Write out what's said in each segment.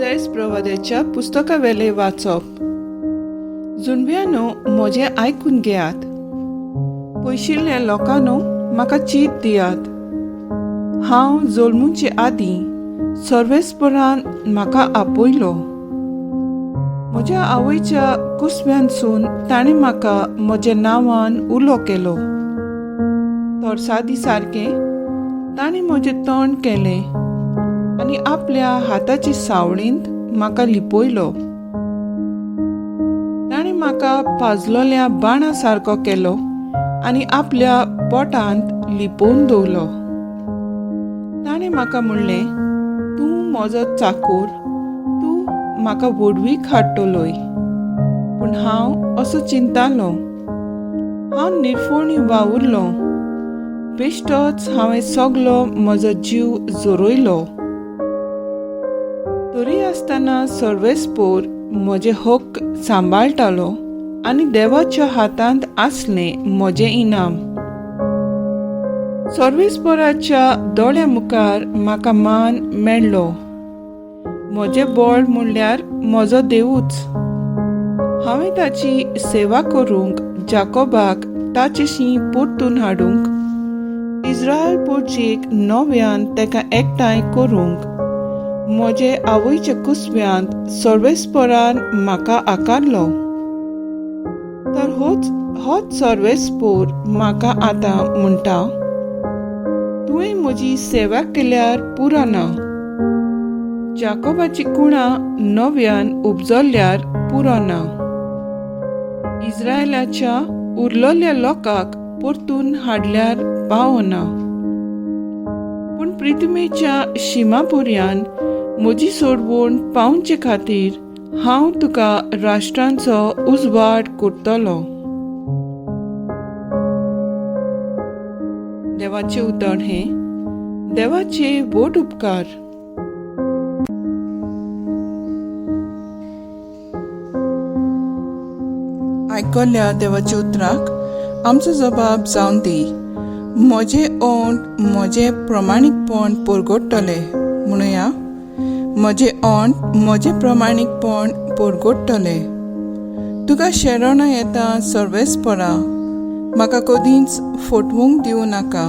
जैस प्रवाद्याच्या पुस्तकावेले वाचप. जुनव्यानो म्हजे आयकून घेयात. पयशिल्ल्या लोकांनो म्हाका चीत दियात. हांव जल्मुचे आदीं सर्वेस्परान म्हाका आपयलो. म्हज्या आवयच्या कुसव्यांसून ताणें म्हाका म्हज्या नांवान उलो केलो. तोरसादी सारकें ताणें म्हजें तोंड केलें आनी आपल्या हाताची सावळींत म्हाका लिपयलो. ताणें म्हाका पाजलोल्या बाणा सारको केलो आनी आपल्या पोटांत लिपोवन दवरलो. ताणें म्हाका म्हणलें, तूं म्हजो चाकूर, तूं म्हाका व्हडवीक हाडटलोय. पूण हांव असो चिंतालो. हांव निर्फोणी वावुरलो. बेश्टोच हांवें सगलो म्हजो जीव जोरोयलो. तरी आसतना सर्वेस्पोर म्हजे हक्क सांबाळटालो आनी देवाच्या हातांत आसलें म्हजें इनाम. सर्वेस्पोराच्या दोळ्या मुखार म्हाका मान मेळ्ळो. म्हजें बळ म्हणल्यार म्हजो देवूच. हांवें ताची सेवा करूंक, जाकोबाक ताचे शीं परतून हाडूंक, इस्रायल पोरचेक नव्यान तेका एकठांय करूंक म्हजे आवयच्या कुसव्यांत सर्वेस्पोरान म्हाका आकारलो. तर होच सर्वेस्पोर म्हाका आतां म्हणटा, तुवें म्हजी सेवा केल्यार पुरो ना. जाकोबाची कुळां नव्यान उपजल्ल्यार पुरो ना. इस्रायलाच्या उरलोल्या लोकांक परतून हाडल्यार पावना. पूण पृथ्वीच्या शिमापर्यंत म्हजी सोडवण पावचे खातीर हांव तुका राष्ट्रांचो उजवाड करतलो. देवाचे उतर हे देवाचे व्हड उपकार. आयकल्ल्या देवाच्या उतराक आमचो जबाब जावन दी. म्हजे ओंठ म्हजें प्रमाणीकपण परगडटलें. म्हणुया, म्हजें ओंठ म्हजें प्रमाणीकपण परगडटलें. तुका शेरोना येता सर्वेस्परा, म्हाका कदींच फटवूंक दिवं नाका.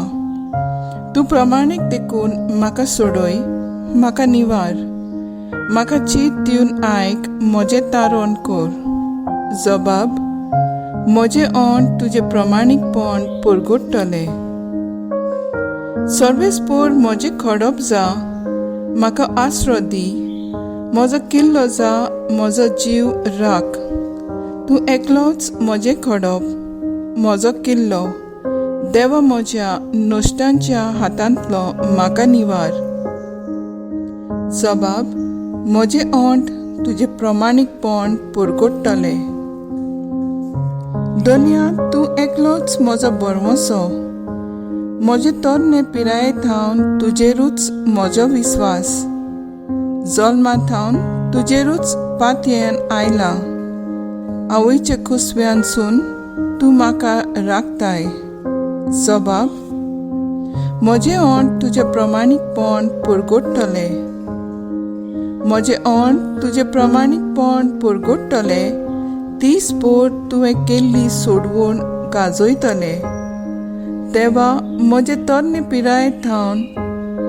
तूं प्रमाणीक देखून म्हाका सोडय, म्हाका निवार. म्हाका चीत दिवन आयक, म्हजें तारण कर. जबाब, म्हजें ओंठ तुजें प्रमाणीकपण परगडटलें. सर्वेस्पोर म्हजें खडप जा, म्हाका आसरो दी. म्हजो किल्लो जा, म्हजो जीव राख. तूं एकलोच म्हजें खडप, म्हजो किल्लो. देवा म्हज्या नश्टांच्या हातांतलो म्हाका निवार. जबाब, म्हजें ओंठ तुजें प्रमाणीकपण परगडटलें. दुनियांत तूं एकलोच म्हजो बरवंसो. म्हजे तरणे पिरायेंतावन तुजेरूच म्हजो विस्वास. जल्मांतावन तुजेरूच पातयेन आयलां. आवयच्या कुसव्यांसून तूं म्हाका राखताय. जबाब, म्हजें ओंठ तुजें प्रमाणीकपण परगडटलें. म्हजें ओंठ तुजें प्रमाणीकपण परगडटलें. दिसभर तुवें केल्ली सोडवण गाजयतलें. देवा, म्हजे तरणे पिरायेंतावन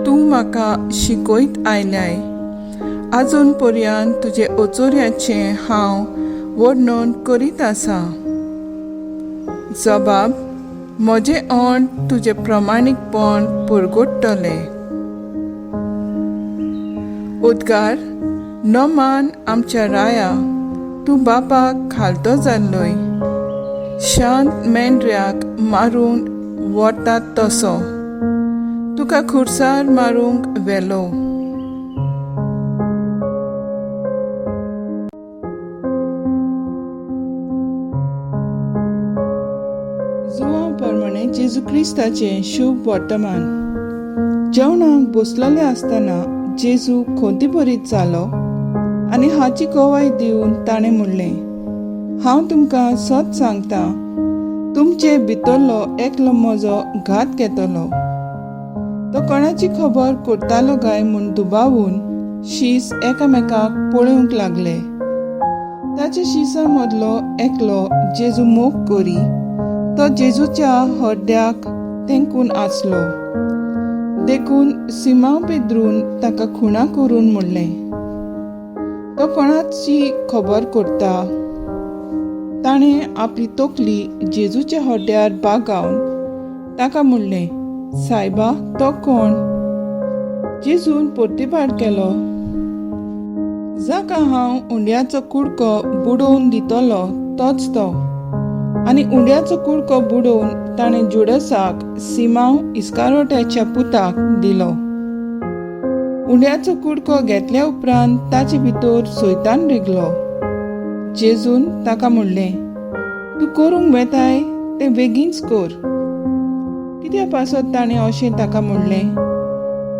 तूं म्हाका शिकयत आयल्याय. आजून पर्यंत तुजे ओचोऱ्याचें हांव वर्णन करीत आसा. जबाब, म्हजें ओंठ तुजें प्रमाणीकपण परगडटलें. उद्गार. नोमान आमच्या राया, तूं बापाक खालतो जाल्लोय. शांत मेंढऱ्याक मारून व्हरतात तसो तुका खुर्सार मारूंक व्हेलो. जुवांव प्रमाणे जेजू क्रिस्ताचें शुभ वर्तमान. जेवणाक बसलेले आसतना जेजू खोंती भरीत जालो आनी हाची कवाय दिवन ताणें म्हणलें, हांव तुमकां सत सांगता, तुमचे भितरलो एकलो म्हजो घात घेतलो. तो कोणाची खबर करतालो काय म्हूण दुबावून शीस एकामेकाक पळोवंक लागले. ताच्या शिसा मदलो एकलो जेजू मोग करी तो जेजूच्या हड्ड्याक तेंकून आसलो. देखून सिमांव पेद्रून ताका खुणा करून म्हणलें, तो कोणाची खबर करता. ताणें आपली तोकली जेजूच्या हड्ड्यार बागावन ताका म्हणलें, सायबा, तो कोण? जेजून परतीपाट केलो, जाका हांव उंड्याचो कुडको बुडोवन दितलो तोच तो. आनी उंड्याचो कुडको बुडोवन ताणें जुडसाक, सिमांव इस्कारोट्याच्या पुताक दिलो. उंड्याचो कुडको घेतल्या उपरांत ताचे भितर सैतान रिगलो. जेजून ताका म्हणलें, तूं करूंक वेताय तें बेगीनच कर. कित्या पासत ताणें अशें ताका म्हणलें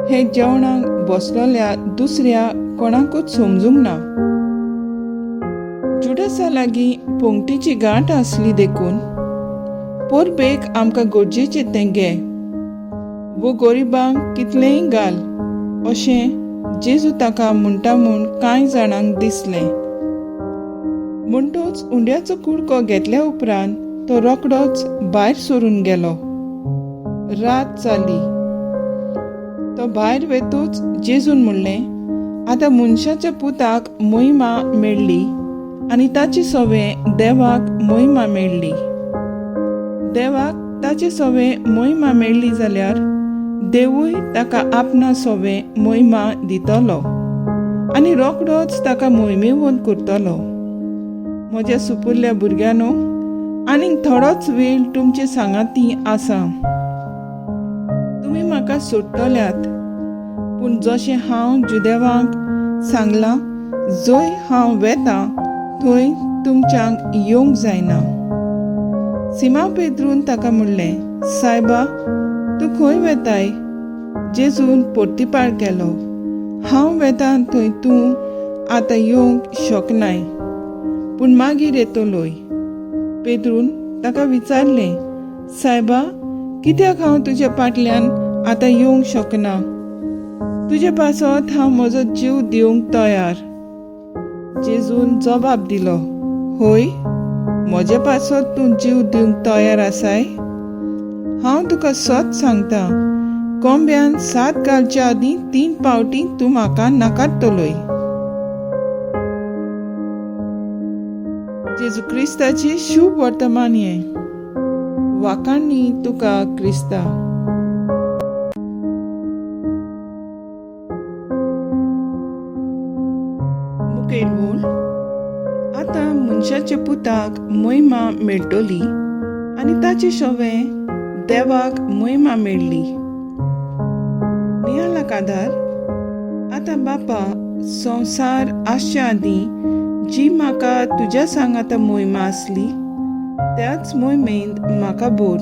हें जेवणाक बसलोल्या दुसऱ्या कोणाकूच समजूंक ना. जुडसा लागीं पोंगटीची गांठ आसली देखून पोरबेक आमकां गरजेचें तें घे, वो गरिबांक कितलेंय घाल अशें जेजू ताका म्हणटा म्हूण कांय जाणांक दिसलें. म्हणटूच उंड्याचो कुडको घेतल्या उपरांत तो रोखडोच भायर सरून गेलो. रात जाली. तो भायर वेतूच जेजून म्हणलें, आतां मनशाच्या पुताक महिमा मेळ्ळी आनी ताची सवें देवाक महिमा मेळ्ळी. देवाक ताचे सवें महिमा मेळ्ळी जाल्यार देवूय ताका आपणा सवें महिमा दितलो आनी रोखडोच ताका मोहिमेवंत करतलो. म्हज्या सुपुरल्या भुरग्यांनो, आनीक थोडोच वेळ तुमचे सांगाती आसा. तुमी म्हाका सोडटल्यात, पूण जशें हांव जुदेवांक सांगलां, जंय हांव वेतां थंय तुमच्यांक येवंक जायना. सिमांव पेद्रून ताका म्हणलें, सायबा, तूं खंय वेताय? जेजून परतीपाट केलो, हांव वेतां थंय तूं आतां येवंक शकनाय, पूण मागीर येतलोय. पेद्रून ताका विचारलें, सायबा, कित्याक हांव तुज्या फाटल्यान आतां येवंक शकना? तुजे पासत हांव म्हजो जीव दिवंक तयार. जेजून जबाब दिलो, होय, म्हजे पासत तूं जीव दिवंक तयार आसाय? हांव तुका सत सांगता, कोंब्यान 7 घालच्या आदीं 3 फावटी तूं म्हाका नाकारतलोय. जेजू क्रिस्ताची शुभ वर्तमान हें. वाखाणणी तुका क्रिस्ता. मुखेल बोल. आतां मनशाच्या पुताक महिमा मेळटली आनी ताचे शोवें देवाक महिमा मेळ्ळी. नियाळाक आदार. आतां बापा, संवसार आसच्या आदीं जी म्हाका तुज्या सांगाता मोहिमा आसली त्याच मोहिमेंत म्हाका बोर.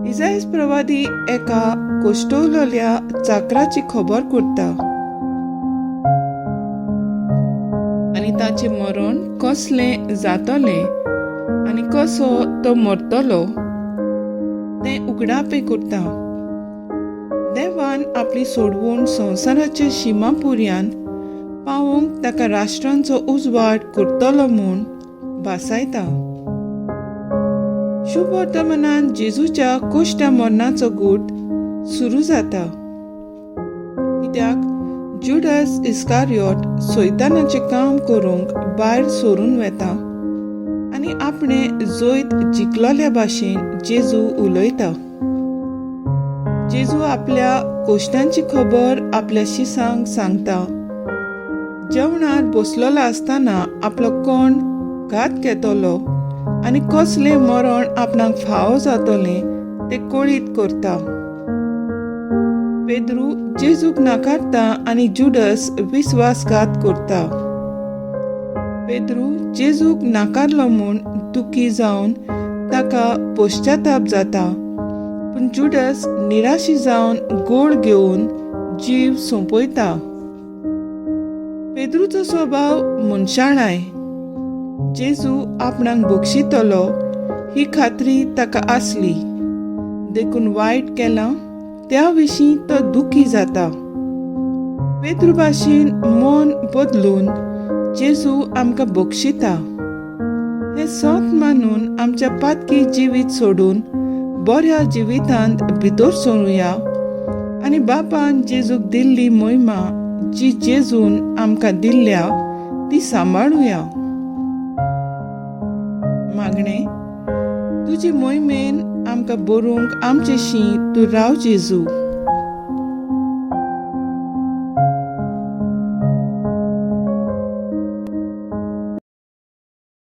इसायास प्रवादी एका कोश्टवलोल्या चाकराची खबर करता आनी ताचें मरण कसलें जातलें आनी कसो तो मरतलो तें उगडापे करता. देवान आपली सोडवण संवसाराच्या शिमापुर्यान पावोवंक ताका राष्ट्रांचो उजवाड करतलो म्हूण भासायता. शुभ वर्तमानांत जेजूच्या कोश्टा मरणाचो गूट सुरू जाता. कित्याक जुडास इस्कारियोट सैतानाचें काम करूंक भायर सरून वेता आनी आपणें जैत जिखलोल्या भाशेन जेजू उलयता. जेजू आपल्या कोश्टांची खबर आपल्या शिसांक सांगता. जेवणार बसलोलो आसतना आपलो कोण घात घेतलो आनी कसलें मरण आपणाक फावो जातलें तें कळीत करता. पेद्रू जेजूक नाकारता आनी जुडस विस्वासघात करता. पेद्रू जेजूक नाकारलो म्हूण दुखी जावन ताका पश्चाताप जाता, पूण जुडस निराशी जावन गोड घेवन जीव सोंपयता. पेद्रूचो स्वभाव मनशाळाय. जेजू आपणाक बक्षितलो ही खात्री ताका आसली, देखून वायट केलां त्या विशीं तो दुखी जाता. पेद्रू भाशेन मन बदलून जेजू आमकां बक्षिता. हे सोत मानून आमच्या पातकी जिवीत सोडून बऱ्या जिवितांत भितर सरुया आनी बापान जेजूक दिल्ली मोहिमा जी जेजून आमकां दिल्ल्या ती सांबाळुया. मागणे, तुजी मोहिमेन आमकां बरोवंक आमचेशी तूं राव जेजू.